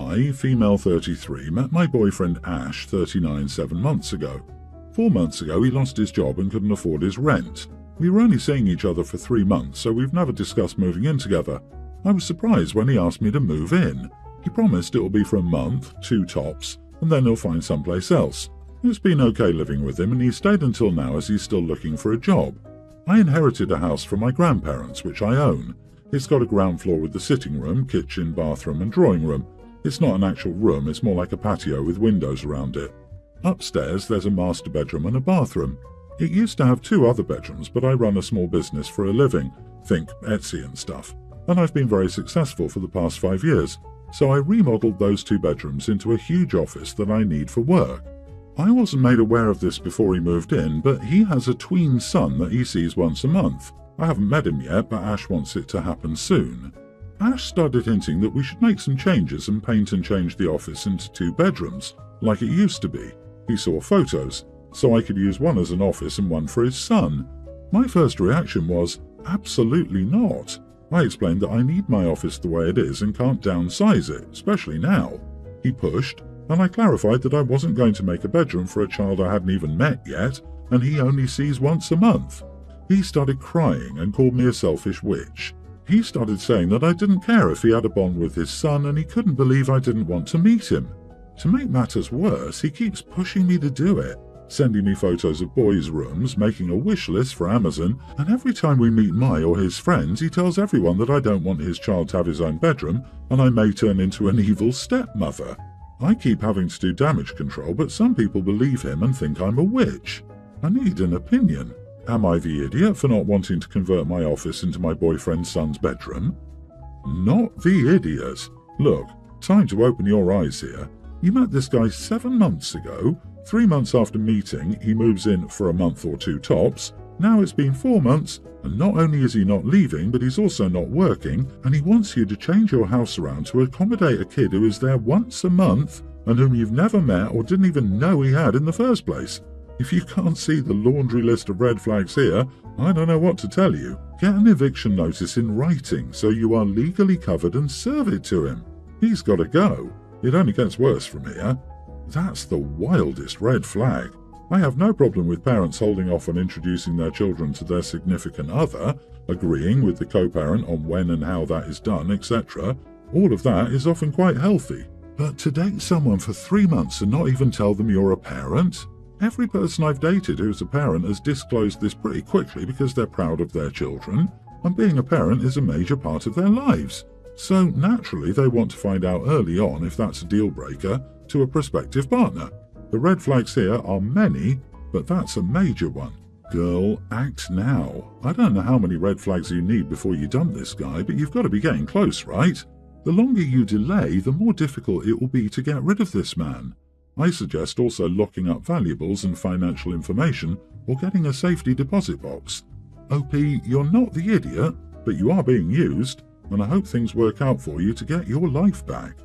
I, female 33, met my boyfriend Ash, 39, 7 months ago. 4 months ago he lost his job and couldn't afford his rent. We were only seeing each other for 3 months, so we've never discussed moving in together. I was surprised when he asked me to move in. He promised it will be for a month, 2 tops, and then he'll find someplace else. It's been okay living with him, and he's stayed until now as he's still looking for a job. I inherited a house from my grandparents, which I own. It's got a ground floor with the sitting room, kitchen, bathroom and drawing room. It's not an actual room, it's more like a patio with windows around it. Upstairs there's a master bedroom and a bathroom. It used to have 2 other bedrooms, but I run a small business for a living, think Etsy and stuff, and I've been very successful for the past 5 years, so I remodeled those 2 bedrooms into a huge office that I need for work. I wasn't made aware of this before he moved in, but he has a tween son that he sees once a month. I haven't met him yet, but Ash wants it to happen soon. Ash started hinting that we should make some changes and paint and change the office into 2 bedrooms, like it used to be. He saw photos, so I could use one as an office and one for his son. My first reaction was, absolutely not. I explained that I need my office the way it is and can't downsize it, especially now. He pushed, and I clarified that I wasn't going to make a bedroom for a child I hadn't even met yet, and he only sees once a month. He started crying and called me a selfish witch. He started saying that I didn't care if he had a bond with his son and he couldn't believe I didn't want to meet him. To make matters worse, he keeps pushing me to do it, sending me photos of boys' rooms, making a wish list for Amazon, and every time we meet my or his friends, he tells everyone that I don't want his child to have his own bedroom and I may turn into an evil stepmother. I keep having to do damage control, but some people believe him and think I'm a witch. I need an opinion. Am I the idiot for not wanting to convert my office into my boyfriend's son's bedroom? Not the idiot. Look, time to open your eyes here. You met this guy 7 months ago. 3 months after meeting, he moves in for a month or 2 tops. Now it's been 4 months, and not only is he not leaving, but he's also not working, and he wants you to change your house around to accommodate a kid who is there once a month and whom you've never met or didn't even know he had in the first place. If you can't see the laundry list of red flags here, I don't know what to tell you. Get an eviction notice in writing so you are legally covered and serve it to him. He's got to go. It only gets worse from here. That's the wildest red flag. I have no problem with parents holding off on introducing their children to their significant other, agreeing with the co-parent on when and how that is done, etc. All of that is often quite healthy. But to date someone for 3 months and not even tell them you're a parent? Every person I've dated who's a parent has disclosed this pretty quickly because they're proud of their children, and being a parent is a major part of their lives. So naturally they want to find out early on if that's a deal breaker to a prospective partner. The red flags here are many, but that's a major one. Girl, act now. I don't know how many red flags you need before you dump this guy, but you've got to be getting close, right? The longer you delay, the more difficult it will be to get rid of this man. I suggest also locking up valuables and financial information or getting a safety deposit box. OP, you're not the idiot, but you are being used, and I hope things work out for you to get your life back.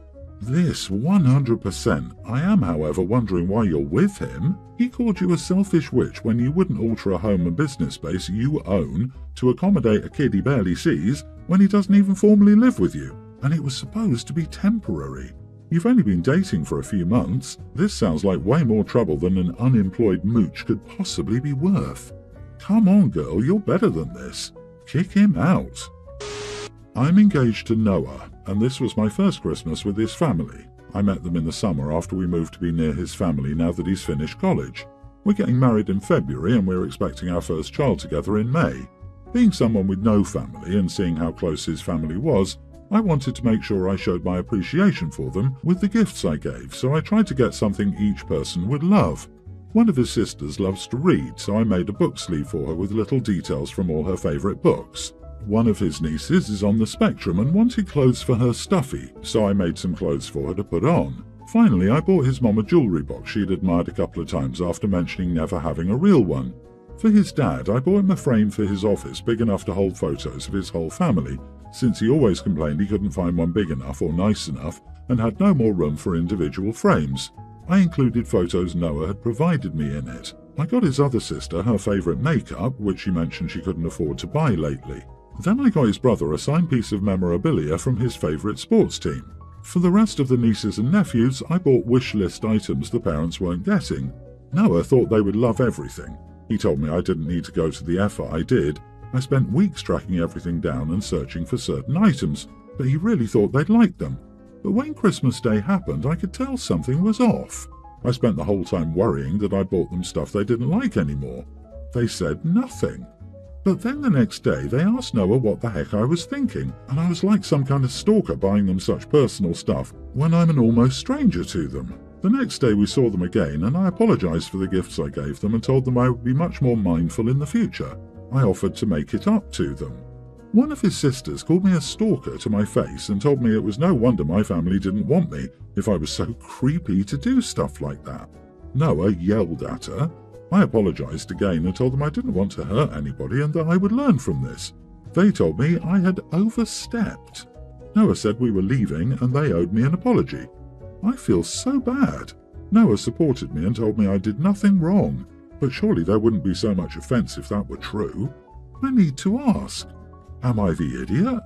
This 100%. I am, however, wondering why you're with him. He called you a selfish witch when you wouldn't alter a home and business space you own to accommodate a kid he barely sees when he doesn't even formally live with you, and it was supposed to be temporary. You've only been dating for a few months. This sounds like way more trouble than an unemployed mooch could possibly be worth. Come on, girl, you're better than this. Kick him out. I'm engaged to Noah, and this was my first Christmas with his family. I met them in the summer after we moved to be near his family now that he's finished college. We're getting married in February and we're expecting our first child together in May. Being someone with no family and seeing how close his family was, I wanted to make sure I showed my appreciation for them with the gifts I gave, so I tried to get something each person would love. One of his sisters loves to read, so I made a book sleeve for her with little details from all her favourite books. One of his nieces is on the spectrum and wanted clothes for her stuffy, so I made some clothes for her to put on. Finally, I bought his mom a jewellery box she'd admired a couple of times after mentioning never having a real one. For his dad, I bought him a frame for his office big enough to hold photos of his whole family, since he always complained he couldn't find one big enough or nice enough and had no more room for individual frames. I included photos Noah had provided me in it. I got his other sister her favourite makeup, which she mentioned she couldn't afford to buy lately. Then I got his brother a signed piece of memorabilia from his favourite sports team. For the rest of the nieces and nephews, I bought wish list items the parents weren't getting. Noah thought they would love everything. He told me I didn't need to go to the effort I did. I spent weeks tracking everything down and searching for certain items, but he really thought they'd like them. But when Christmas Day happened, I could tell something was off. I spent the whole time worrying that I bought them stuff they didn't like anymore. They said nothing. But then the next day they asked Noah what the heck I was thinking, and I was like some kind of stalker buying them such personal stuff when I'm an almost stranger to them. The next day we saw them again, and I apologized for the gifts I gave them and told them I would be much more mindful in the future. I offered to make it up to them. One of his sisters called me a stalker to my face and told me it was no wonder my family didn't want me if I was so creepy to do stuff like that. Noah yelled at her. I apologized again and told them I didn't want to hurt anybody and that I would learn from this. They told me I had overstepped. Noah said we were leaving and they owed me an apology. I feel so bad. Noah supported me and told me I did nothing wrong, but surely there wouldn't be so much offense if that were true. I need to ask, am I the idiot?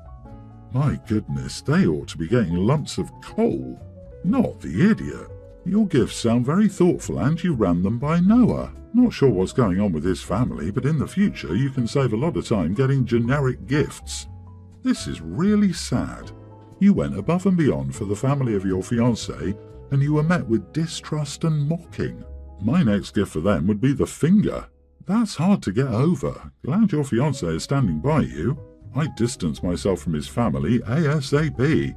My goodness, they ought to be getting lumps of coal, not the idiot. Your gifts sound very thoughtful and you ran them by Noah. Not sure what's going on with his family, but in the future you can save a lot of time getting generic gifts. This is really sad. You went above and beyond for the family of your fiancé and you were met with distrust and mocking. My next gift for them would be the finger. That's hard to get over. Glad your fiancé is standing by you. I distance myself from his family ASAP.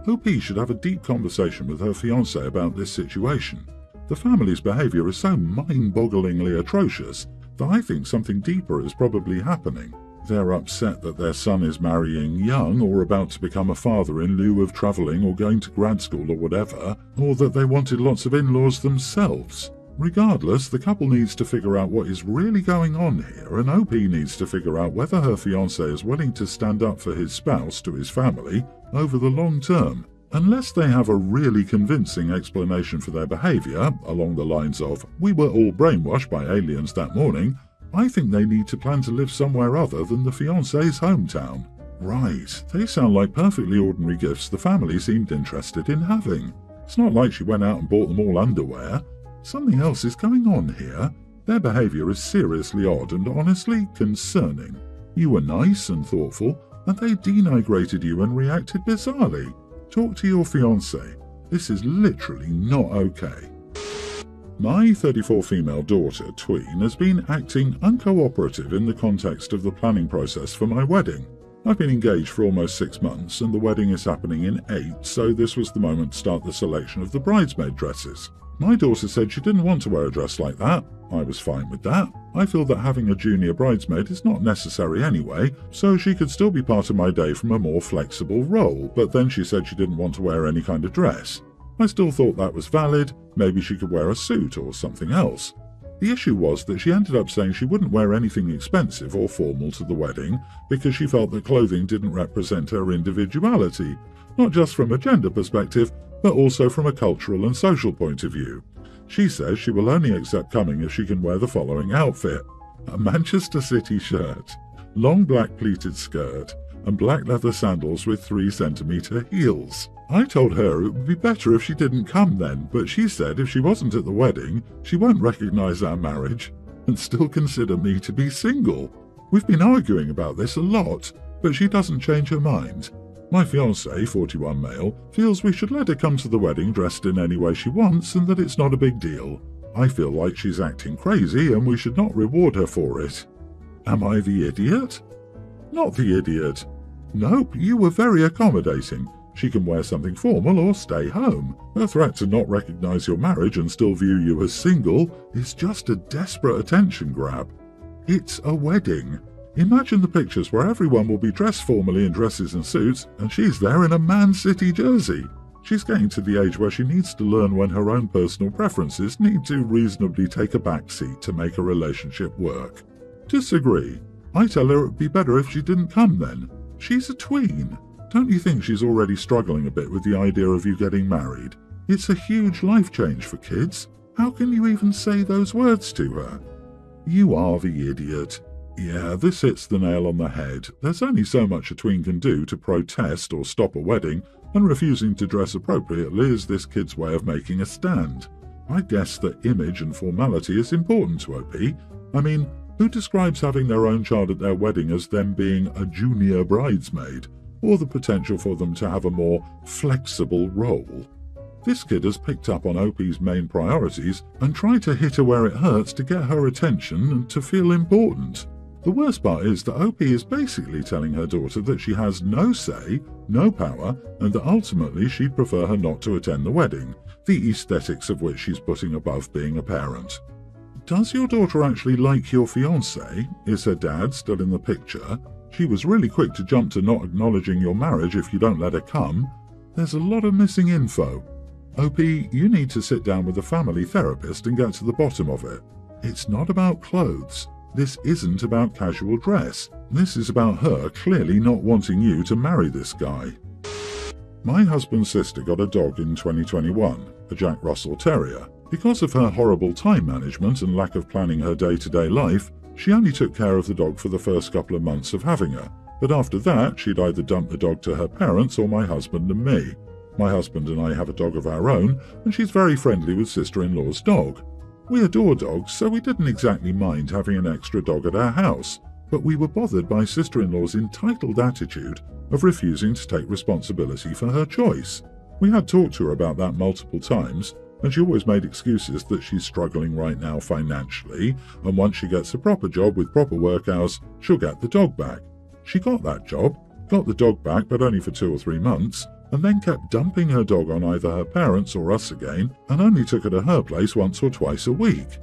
OP should have a deep conversation with her fiancé about this situation. The family's behaviour is so mind-bogglingly atrocious that I think something deeper is probably happening. They're upset that their son is marrying young or about to become a father in lieu of travelling or going to grad school or whatever, or that they wanted lots of in-laws themselves. Regardless, the couple needs to figure out what is really going on here, and OP needs to figure out whether her fiancé is willing to stand up for his spouse to his family over the long term. Unless they have a really convincing explanation for their behaviour, along the lines of, "We were all brainwashed by aliens that morning," I think they need to plan to live somewhere other than the fiancé's hometown. Right, they sound like perfectly ordinary gifts the family seemed interested in having. It's not like she went out and bought them all underwear. Something else is going on here. Their behaviour is seriously odd and honestly concerning. You were nice and thoughtful, and they denigrated you and reacted bizarrely. Talk to your fiancé. This is literally not okay. My 34 female daughter, Tween, has been acting uncooperative in the context of the planning process for my wedding. I've been engaged for almost 6 months and the wedding is happening in 8, so this was the moment to start the selection of the bridesmaid dresses. My daughter said she didn't want to wear a dress like that. I was fine with that. I feel that having a junior bridesmaid is not necessary anyway, so she could still be part of my day from a more flexible role, but then she said she didn't want to wear any kind of dress. I still thought that was valid. Maybe she could wear a suit or something else. The issue was that she ended up saying she wouldn't wear anything expensive or formal to the wedding because she felt that clothing didn't represent her individuality, not just from a gender perspective, but also from a cultural and social point of view. She says she will only accept coming if she can wear the following outfit: a Manchester City shirt, long black pleated skirt, and black leather sandals with 3-centimetre heels. I told her it would be better if she didn't come then, but she said if she wasn't at the wedding, she won't recognise our marriage and still consider me to be single. We've been arguing about this a lot, but she doesn't change her mind. My fiancé, 41 male, feels we should let her come to the wedding dressed in any way she wants and that it's not a big deal. I feel like she's acting crazy and we should not reward her for it. Am I the idiot? Not the idiot. Nope, you were very accommodating. She can wear something formal or stay home. Her threat to not recognise your marriage and still view you as single is just a desperate attention grab. It's a wedding. Imagine the pictures where everyone will be dressed formally in dresses and suits, and she's there in a Man City jersey. She's getting to the age where she needs to learn when her own personal preferences need to reasonably take a backseat to make a relationship work. Disagree. I tell her it would be better if she didn't come then. She's a tween. Don't you think she's already struggling a bit with the idea of you getting married? It's a huge life change for kids. How can you even say those words to her? You are the idiot. Yeah, this hits the nail on the head. There's only so much a tween can do to protest or stop a wedding, and refusing to dress appropriately is this kid's way of making a stand. I guess that image and formality is important to OP. I mean, who describes having their own child at their wedding as them being a junior bridesmaid, or the potential for them to have a more flexible role? This kid has picked up on OP's main priorities and tried to hit her where it hurts to get her attention and to feel important. The worst part is that OP is basically telling her daughter that she has no say, no power, and that ultimately she'd prefer her not to attend the wedding, the aesthetics of which she's putting above being a parent. Does your daughter actually like your fiancé? Is her dad still in the picture? She was really quick to jump to not acknowledging your marriage if you don't let her come. There's a lot of missing info. OP, you need to sit down with a family therapist and get to the bottom of it. It's not about clothes. This isn't about casual dress. This is about her clearly not wanting you to marry this guy. My husband's sister got a dog in 2021, a Jack Russell Terrier. Because of her horrible time management and lack of planning her day-to-day life, she only took care of the dog for the first couple of months of having her. But after that, she'd either dump the dog to her parents or my husband and me. My husband and I have a dog of our own, and she's very friendly with sister-in-law's dog. We adore dogs, so we didn't exactly mind having an extra dog at our house, but we were bothered by sister-in-law's entitled attitude of refusing to take responsibility for her choice. We had talked to her about that multiple times, and she always made excuses that she's struggling right now financially, and once she gets a proper job with proper work hours, she'll get the dog back. She got that job, got the dog back but only for 2 or 3 months, and then kept dumping her dog on either her parents or us again, and only took her to her place once or twice a week.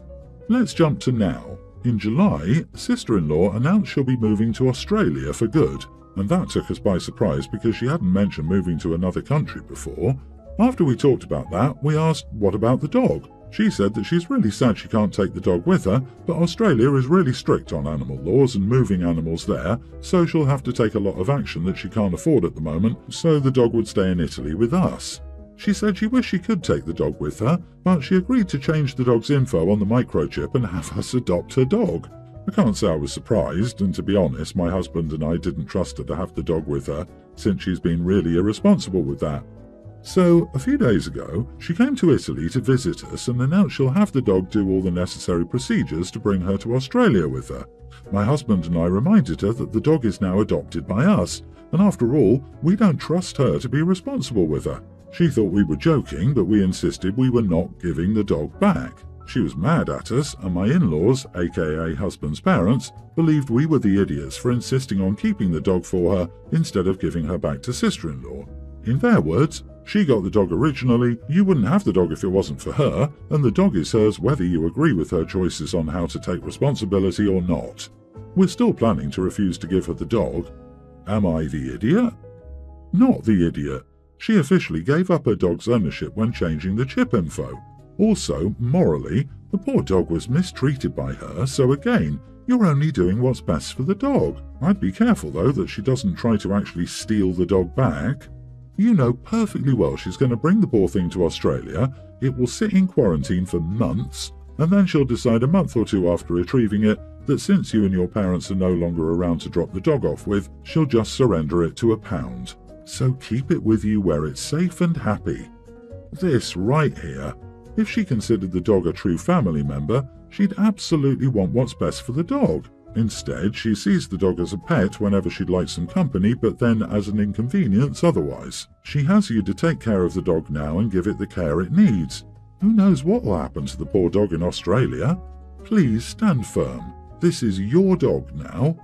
Let's jump to now. In July, sister-in-law announced she'll be moving to Australia for good, and that took us by surprise because she hadn't mentioned moving to another country before. After we talked about that, we asked, what about the dog? She said that she's really sad she can't take the dog with her, but Australia is really strict on animal laws and moving animals there, so she'll have to take a lot of action that she can't afford at the moment, so the dog would stay in Italy with us. She said she wished she could take the dog with her, but she agreed to change the dog's info on the microchip and have us adopt her dog. I can't say I was surprised, and to be honest, my husband and I didn't trust her to have the dog with her, since she's been really irresponsible with that. So, a few days ago, she came to Italy to visit us and announced she'll have the dog do all the necessary procedures to bring her to Australia with her. My husband and I reminded her that the dog is now adopted by us, and after all, we don't trust her to be responsible with her. She thought we were joking, but we insisted we were not giving the dog back. She was mad at us, and my in-laws, aka husband's parents, believed we were the idiots for insisting on keeping the dog for her instead of giving her back to sister-in-law. In their words, she got the dog originally, you wouldn't have the dog if it wasn't for her, and the dog is hers whether you agree with her choices on how to take responsibility or not. We're still planning to refuse to give her the dog. Am I the idiot? Not the idiot. She officially gave up her dog's ownership when changing the chip info. Also, morally, the poor dog was mistreated by her, so again, you're only doing what's best for the dog. I'd be careful though that she doesn't try to actually steal the dog back. You know perfectly well she's going to bring the poor thing to Australia, it will sit in quarantine for months, and then she'll decide a month or 2 after retrieving it that since you and your parents are no longer around to drop the dog off with, she'll just surrender it to a pound. So keep it with you where it's safe and happy. This right here. If she considered the dog a true family member, she'd absolutely want what's best for the dog. Instead, she sees the dog as a pet whenever she'd like some company, but then as an inconvenience otherwise. She has you to take care of the dog now and give it the care it needs. Who knows what will happen to the poor dog in Australia? Please stand firm. This is your dog now.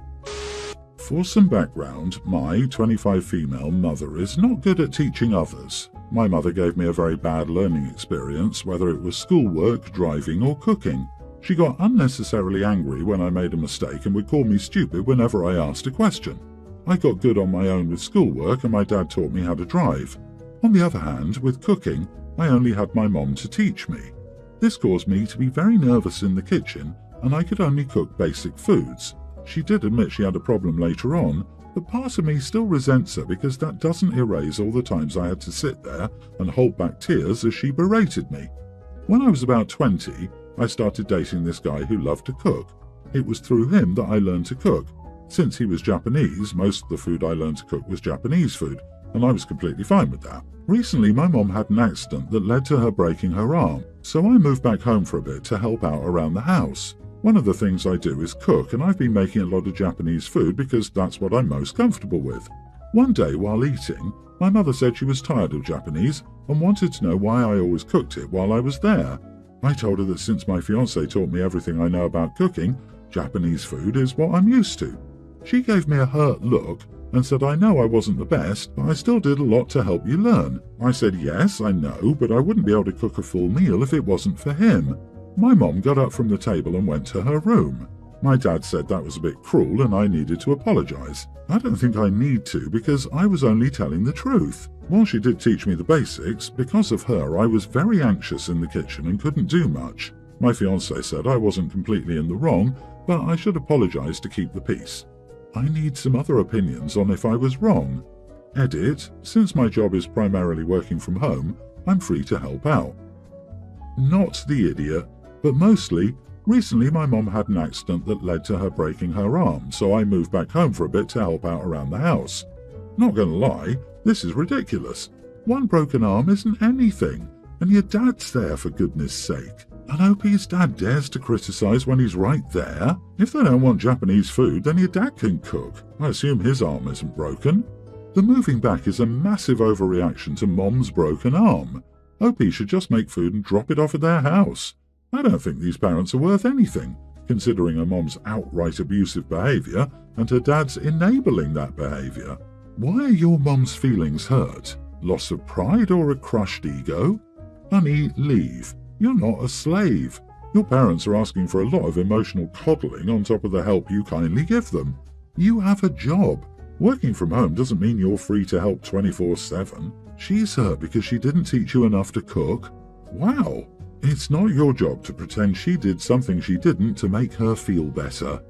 For some background, my 25 female mother is not good at teaching others. My mother gave me a very bad learning experience, whether it was schoolwork, driving or cooking. She got unnecessarily angry when I made a mistake and would call me stupid whenever I asked a question. I got good on my own with schoolwork and my dad taught me how to drive. On the other hand, with cooking, I only had my mom to teach me. This caused me to be very nervous in the kitchen and I could only cook basic foods. She did admit she had a problem later on, but part of me still resents her because that doesn't erase all the times I had to sit there and hold back tears as she berated me. When I was about 20, I started dating this guy who loved to cook. It was through him that I learned to cook. Since he was Japanese, most of the food I learned to cook was Japanese food, and I was completely fine with that. Recently, my mom had an accident that led to her breaking her arm, so I moved back home for a bit to help out around the house. One of the things I do is cook, and I've been making a lot of Japanese food because that's what I'm most comfortable with. One day while eating, my mother said she was tired of Japanese and wanted to know why I always cooked it while I was there. I told her that since my fiancé taught me everything I know about cooking, Japanese food is what I'm used to. She gave me a hurt look and said I know I wasn't the best, but I still did a lot to help you learn. I said yes, I know, but I wouldn't be able to cook a full meal if it wasn't for him. My mom got up from the table and went to her room. My dad said that was a bit cruel and I needed to apologize. I don't think I need to because I was only telling the truth. While she did teach me the basics, because of her I was very anxious in the kitchen and couldn't do much. My fiancé said I wasn't completely in the wrong, but I should apologize to keep the peace. I need some other opinions on if I was wrong. Edit, since my job is primarily working from home, I'm free to help out. Not the idiot, but mostly, recently my mom had an accident that led to her breaking her arm, so I moved back home for a bit to help out around the house. Not gonna lie, this is ridiculous. One broken arm isn't anything, and your dad's there for goodness sake. And OP's dad dares to criticize when he's right there? If they don't want Japanese food, then your dad can cook. I assume his arm isn't broken. The moving back is a massive overreaction to mom's broken arm. OP should just make food and drop it off at their house. I don't think these parents are worth anything, considering her mom's outright abusive behavior and her dad's enabling that behavior. Why are your mom's feelings hurt? Loss of pride or a crushed ego? Honey, leave. You're not a slave. Your parents are asking for a lot of emotional coddling on top of the help you kindly give them. You have a job. Working from home doesn't mean you're free to help 24/7. She's hurt because she didn't teach you enough to cook. Wow. It's not your job to pretend she did something she didn't to make her feel better.